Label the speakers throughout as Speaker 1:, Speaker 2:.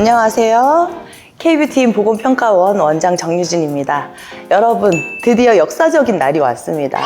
Speaker 1: 안녕하세요. K뷰티인 보건평가원 원장 정유진입니다. 여러분, 드디어 역사적인 날이 왔습니다.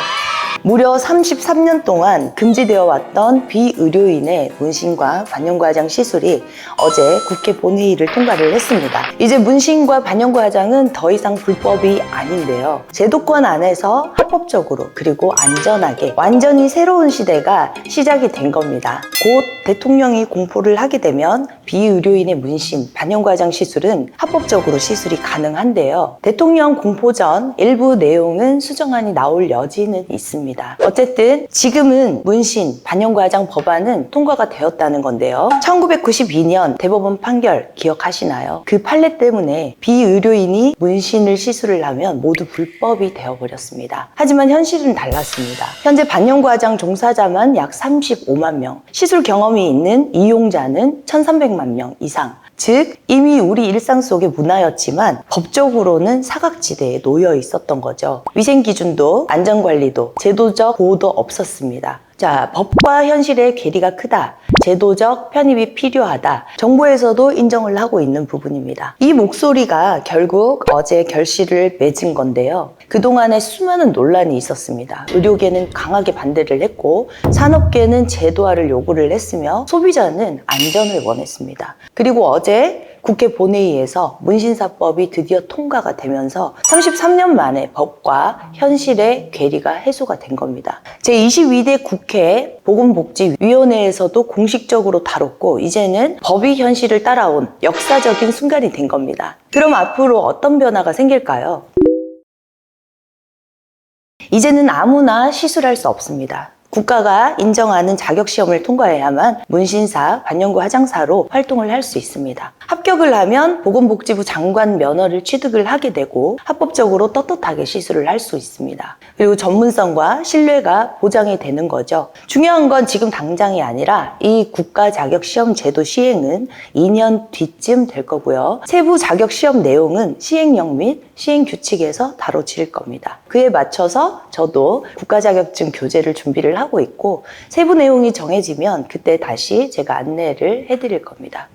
Speaker 1: 무려 33년 동안 금지되어 왔던 비의료인의 문신과 반영과장 시술이 어제 국회 본회의를 통과를 했습니다. 이제 문신과 반영과장은 더 이상 불법이 아닌데요. 제도권 안에서 합법적으로 그리고 안전하게 완전히 새로운 시대가 시작이 된 겁니다. 곧 대통령이 공포를 하게 되면 비의료인의 문신, 반영과장 시술은 합법적으로 시술이 가능한데요. 대통령 공포 전 일부 내용은 수정안이 나올 여지는 있습니다. 어쨌든 지금은 문신, 반영과장 법안은 통과가 되었다는 건데요. 1992년 대법원 판결 기억하시나요? 그 판례 때문에 비의료인이 문신을 시술을 하면 모두 불법이 되어버렸습니다. 하지만 현실은 달랐습니다. 현재 반영과장 종사자만 약 35만 명, 시술 경험이 있는 이용자는 1,300만 명 이상. 즉 이미 우리 일상 속의 문화였지만 법적으로는 사각지대에 놓여 있었던 거죠. 위생 기준도 안전관리도 제도적 보호도 없었습니다. 자, 법과 현실의 괴리가 크다. 제도적 편입이 필요하다. 정부에서도 인정을 하고 있는 부분입니다. 이 목소리가 결국 어제 결실을 맺은 건데요. 그동안에 수많은 논란이 있었습니다. 의료계는 강하게 반대를 했고 산업계는 제도화를 요구를 했으며 소비자는 안전을 원했습니다. 그리고 어제 국회 본회의에서 문신사법이 드디어 통과가 되면서 33년 만에 법과 현실의 괴리가 해소가 된 겁니다. 제22대 국회 보건복지위원회에서도 공식적으로 다뤘고 이제는 법이 현실을 따라온 역사적인 순간이 된 겁니다. 그럼 앞으로 어떤 변화가 생길까요? 이제는 아무나 시술할 수 없습니다. 국가가 인정하는 자격시험을 통과해야만 문신사, 반영구 화장사로 활동을 할 수 있습니다. 합격을 하면 보건복지부 장관 면허를 취득을 하게 되고 합법적으로 떳떳하게 시술을 할 수 있습니다. 그리고 전문성과 신뢰가 보장이 되는 거죠. 중요한 건 지금 당장이 아니라 이 국가 자격시험 제도 시행은 2년 뒤쯤 될 거고요. 세부 자격시험 내용은 시행령 및 시행규칙에서 다뤄질 겁니다. 그에 맞춰서 저도 국가자격증 교재를 준비를 하고 있고 세부 내용이 정해지면 그때 다시 제가 안내를 해드릴 겁니다.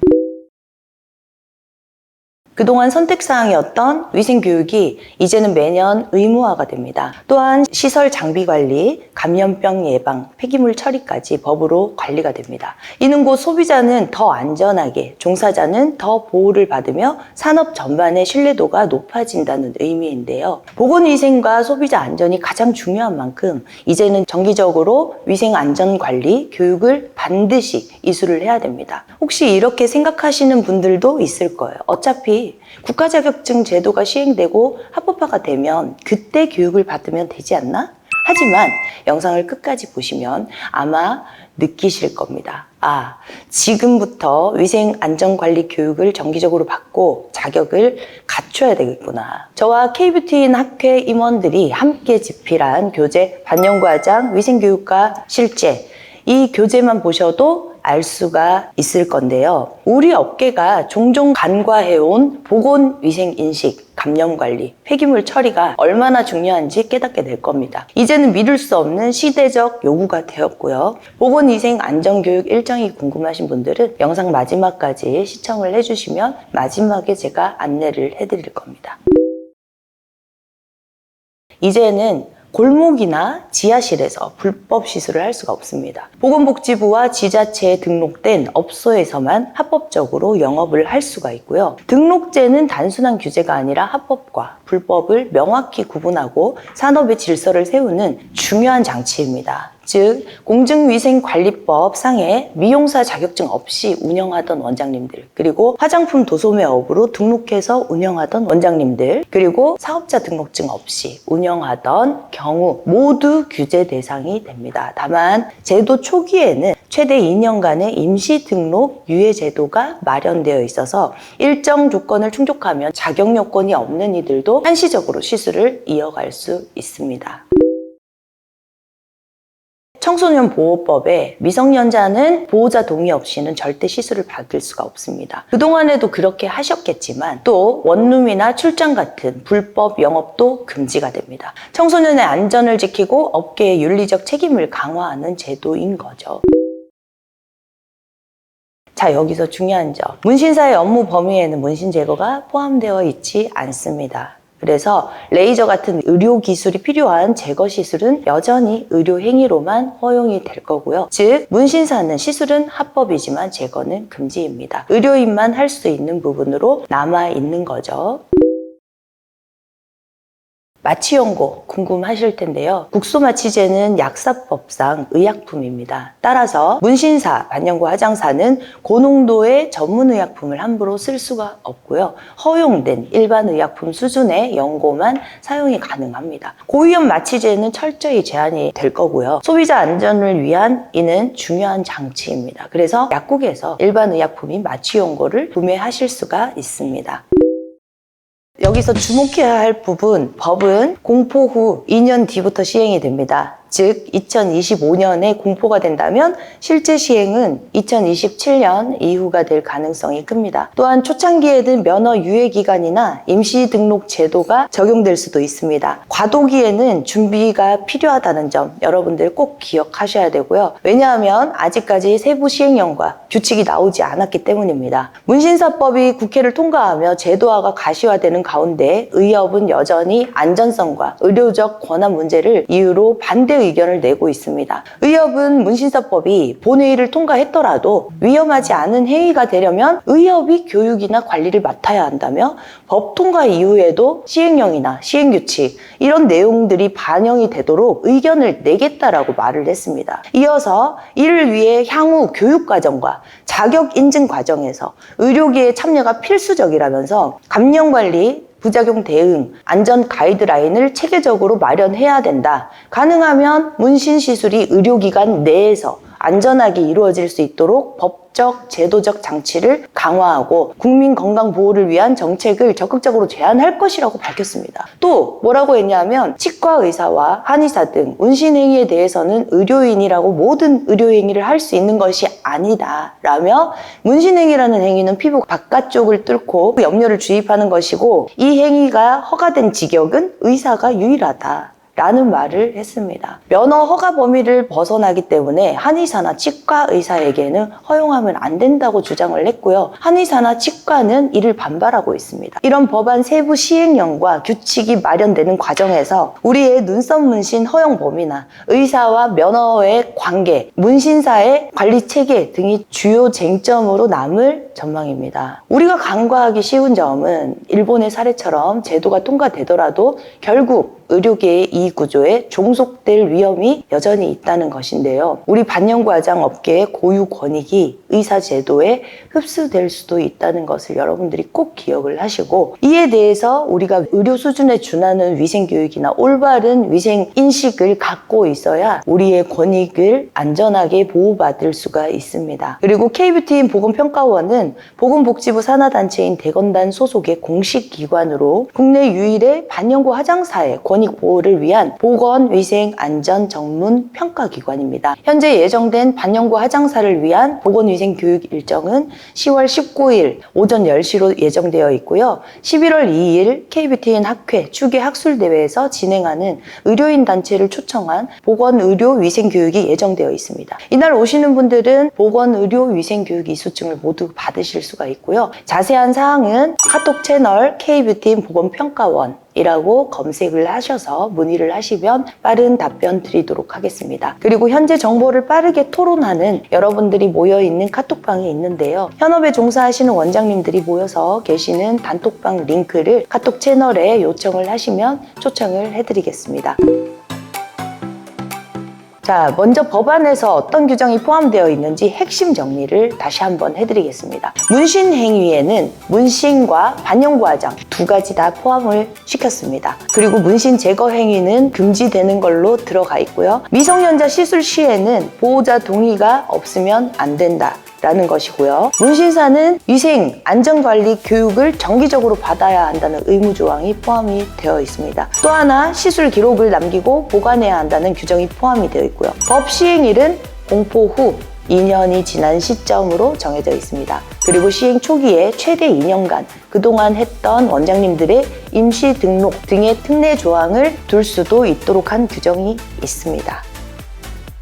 Speaker 1: 그동안 선택사항이었던 위생교육이 이제는 매년 의무화가 됩니다. 또한 시설 장비 관리, 감염병 예방, 폐기물 처리까지 법으로 관리가 됩니다. 이는 곧 소비자는 더 안전하게, 종사자는 더 보호를 받으며 산업 전반의 신뢰도가 높아진다는 의미인데요. 보건위생과 소비자 안전이 가장 중요한 만큼 이제는 정기적으로 위생안전관리 교육을 반드시 이수를 해야 됩니다. 혹시 이렇게 생각하시는 분들도 있을 거예요. 어차피 국가자격증 제도가 시행되고 합법화가 되면 그때 교육을 받으면 되지 않나? 하지만 영상을 끝까지 보시면 아마 느끼실 겁니다. 아, 지금부터 위생안전관리 교육을 정기적으로 받고 자격을 갖춰야 되겠구나. 저와 K뷰티인 학회 임원들이 함께 집필한 교재 반영과장 위생교육과 실제 이 교재만 보셔도 알 수가 있을 건데요. 우리 업계가 종종 간과해온 보건위생인식, 감염관리, 폐기물 처리가 얼마나 중요한지 깨닫게 될 겁니다. 이제는 믿을 수 없는 시대적 요구가 되었고요. 보건위생안전교육 일정이 궁금하신 분들은 영상 마지막까지 시청을 해주시면 마지막에 제가 안내를 해드릴 겁니다. 이제는 골목이나 지하실에서 불법 시술을 할 수가 없습니다. 보건복지부와 지자체에 등록된 업소에서만 합법적으로 영업을 할 수가 있고요. 등록제는 단순한 규제가 아니라 합법과 불법을 명확히 구분하고 산업의 질서를 세우는 중요한 장치입니다. 즉 공중위생관리법 상에 미용사 자격증 없이 운영하던 원장님들, 그리고 화장품 도소매업으로 등록해서 운영하던 원장님들, 그리고 사업자 등록증 없이 운영하던 경우 모두 규제 대상이 됩니다. 다만 제도 초기에는 최대 2년간의 임시 등록 유예 제도가 마련되어 있어서 일정 조건을 충족하면 자격 요건이 없는 이들도 한시적으로 시술을 이어갈 수 있습니다. 청소년 보호법에 미성년자는 보호자 동의 없이는 절대 시술을 받을 수가 없습니다. 그동안에도 그렇게 하셨겠지만 또 원룸이나 출장 같은 불법 영업도 금지가 됩니다. 청소년의 안전을 지키고 업계의 윤리적 책임을 강화하는 제도인 거죠. 자, 여기서 중요한 점. 문신사의 업무 범위에는 문신 제거가 포함되어 있지 않습니다. 그래서 레이저 같은 의료 기술이 필요한 제거 시술은 여전히 의료 행위로만 허용이 될 거고요. 즉, 문신사는 시술은 합법이지만 제거는 금지입니다. 의료인만 할 수 있는 부분으로 남아 있는 거죠. 마취연고 궁금하실 텐데요. 국소마취제는 약사법상 의약품입니다. 따라서 문신사, 반영구 화장사는 고농도의 전문의약품을 함부로 쓸 수가 없고요. 허용된 일반 의약품 수준의 연고만 사용이 가능합니다. 고위험 마취제는 철저히 제한이 될 거고요. 소비자 안전을 위한 이는 중요한 장치입니다. 그래서 약국에서 일반 의약품인 마취연고를 구매하실 수가 있습니다. 여기서 주목해야 할 부분, 법은 공포 후 2년 뒤부터 시행이 됩니다. 즉 2025년에 공포가 된다면 실제 시행은 2027년 이후가 될 가능성이 큽니다. 또한 초창기에는 면허 유예 기간이나 임시 등록 제도가 적용될 수도 있습니다. 과도기에는 준비가 필요하다는 점 여러분들 꼭 기억하셔야 되고요. 왜냐하면 아직까지 세부 시행령과 규칙이 나오지 않았기 때문입니다. 문신사법이 국회를 통과하며 제도화가 가시화되는 가운데 의협은 여전히 안전성과 의료적 권한 문제를 이유로 반대 의견을 내고 있습니다. 의협은 문신사법이 본회의를 통과했더라도 위험하지 않은 행위가 되려면 의협이 교육이나 관리를 맡아야 한다며 법 통과 이후에도 시행령이나 시행규칙 이런 내용들이 반영이 되도록 의견을 내겠다라고 말을 했습니다. 이어서 이를 위해 향후 교육과정과 자격 인증 과정에서 의료계의 참여가 필수적이라면서 감염관리, 부작용 대응, 안전 가이드라인을 체계적으로 마련해야 된다. 가능하면 문신 시술이 의료기관 내에서 안전하게 이루어질 수 있도록 법적, 제도적 장치를 강화하고 국민 건강 보호를 위한 정책을 적극적으로 제안할 것이라고 밝혔습니다. 또 뭐라고 했냐면 치과 의사와 한의사 등 문신 행위에 대해서는 의료인이라고 모든 의료 행위를 할 수 있는 것이 아니다 라며 문신 행위라는 행위는 피부 바깥쪽을 뚫고 염료를 주입하는 것이고 이 행위가 허가된 직역은 의사가 유일하다 라는 말을 했습니다. 면허 허가 범위를 벗어나기 때문에 한의사나 치과 의사에게는 허용하면 안 된다고 주장을 했고요. 한의사나 치과는 이를 반발하고 있습니다. 이런 법안 세부 시행령과 규칙이 마련되는 과정에서 우리의 눈썹 문신 허용 범위나 의사와 면허의 관계, 문신사의 관리 체계 등이 주요 쟁점으로 남을 전망입니다. 우리가 간과하기 쉬운 점은 일본의 사례처럼 제도가 통과되더라도 결국 의료계의 이익구조에 종속될 위험이 여전히 있다는 것인데요. 우리 반영구 화장 업계의 고유 권익이 의사제도에 흡수될 수도 있다는 것을 여러분들이 꼭 기억을 하시고 이에 대해서 우리가 의료 수준에 준하는 위생교육이나 올바른 위생인식을 갖고 있어야 우리의 권익을 안전하게 보호받을 수가 있습니다. 그리고 K뷰티인 보건평가원은 보건복지부 산하단체인 대건단 소속의 공식기관으로 국내 유일의 반영구 화장사의 권익 보호를 위한 보건위생안전전문평가기관입니다. 현재 예정된 반영구 화장사를 위한 보건위생교육 일정은 10월 19일 오전 10시로 예정되어 있고요. 11월 2일 K뷰티인 학회 추계 학술대회에서 진행하는 의료인 단체를 초청한 보건의료위생교육이 예정되어 있습니다. 이날 오시는 분들은 보건의료위생교육 이수증을 모두 받으실 수가 있고요. 자세한 사항은 카톡 채널 K뷰티인 보건평가원 이라고 검색을 하셔서 문의를 하시면 빠른 답변 드리도록 하겠습니다. 그리고 현재 정보를 빠르게 토론하는 여러분들이 모여있는 카톡방이 있는데요. 현업에 종사하시는 원장님들이 모여서 계시는 단톡방 링크를 카톡 채널에 요청을 하시면 초청을 해드리겠습니다. 자, 먼저 법안에서 어떤 규정이 포함되어 있는지 핵심 정리를 다시 한번 해드리겠습니다. 문신 행위에는 문신과 반영구 화장 두 가지 다 포함을 시켰습니다. 그리고 문신 제거 행위는 금지되는 걸로 들어가 있고요. 미성년자 시술 시에는 보호자 동의가 없으면 안 된다. 라는 것이고요. 문신사는 위생, 안전관리 교육을 정기적으로 받아야 한다는 의무조항이 포함이 되어 있습니다. 또 하나 시술 기록을 남기고 보관해야 한다는 규정이 포함이 되어 있고요. 법 시행일은 공포 후 2년이 지난 시점으로 정해져 있습니다. 그리고 시행 초기에 최대 2년간 그동안 했던 원장님들의 임시 등록 등의 특례 조항을 둘 수도 있도록 한 규정이 있습니다.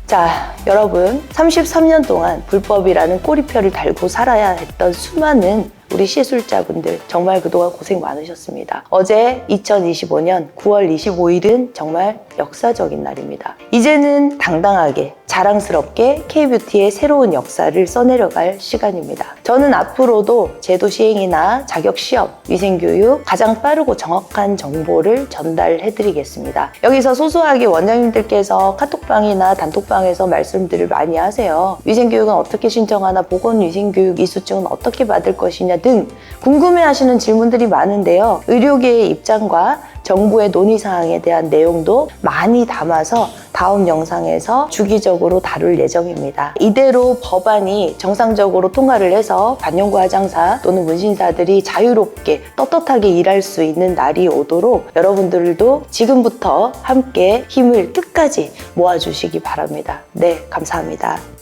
Speaker 1: 자, 여러분 33년 동안 불법이라는 꼬리표를 달고 살아야 했던 수많은 우리 시술자분들 정말 그동안 고생 많으셨습니다. 어제 2025년 9월 25일은 정말 역사적인 날입니다. 이제는 당당하게 자랑스럽게 K뷰티의 새로운 역사를 써내려갈 시간입니다. 저는 앞으로도 제도 시행이나 자격 시험, 위생교육 가장 빠르고 정확한 정보를 전달해드리겠습니다. 여기서 소소하게 원장님들께서 카톡방이나 단톡방에서 말씀들을 많이 하세요. 위생교육은 어떻게 신청하나, 보건위생교육 이수증은 어떻게 받을 것이냐 등 궁금해하시는 질문들이 많은데요. 의료계의 입장과 정부의 논의사항에 대한 내용도 많이 담아서 다음 영상에서 주기적으로 다룰 예정입니다. 이대로 법안이 정상적으로 통과를 해서 반영구 화장사 또는 문신사들이 자유롭게 떳떳하게 일할 수 있는 날이 오도록 여러분들도 지금부터 함께 힘을 끝까지 모아주시기 바랍니다. 네, 감사합니다.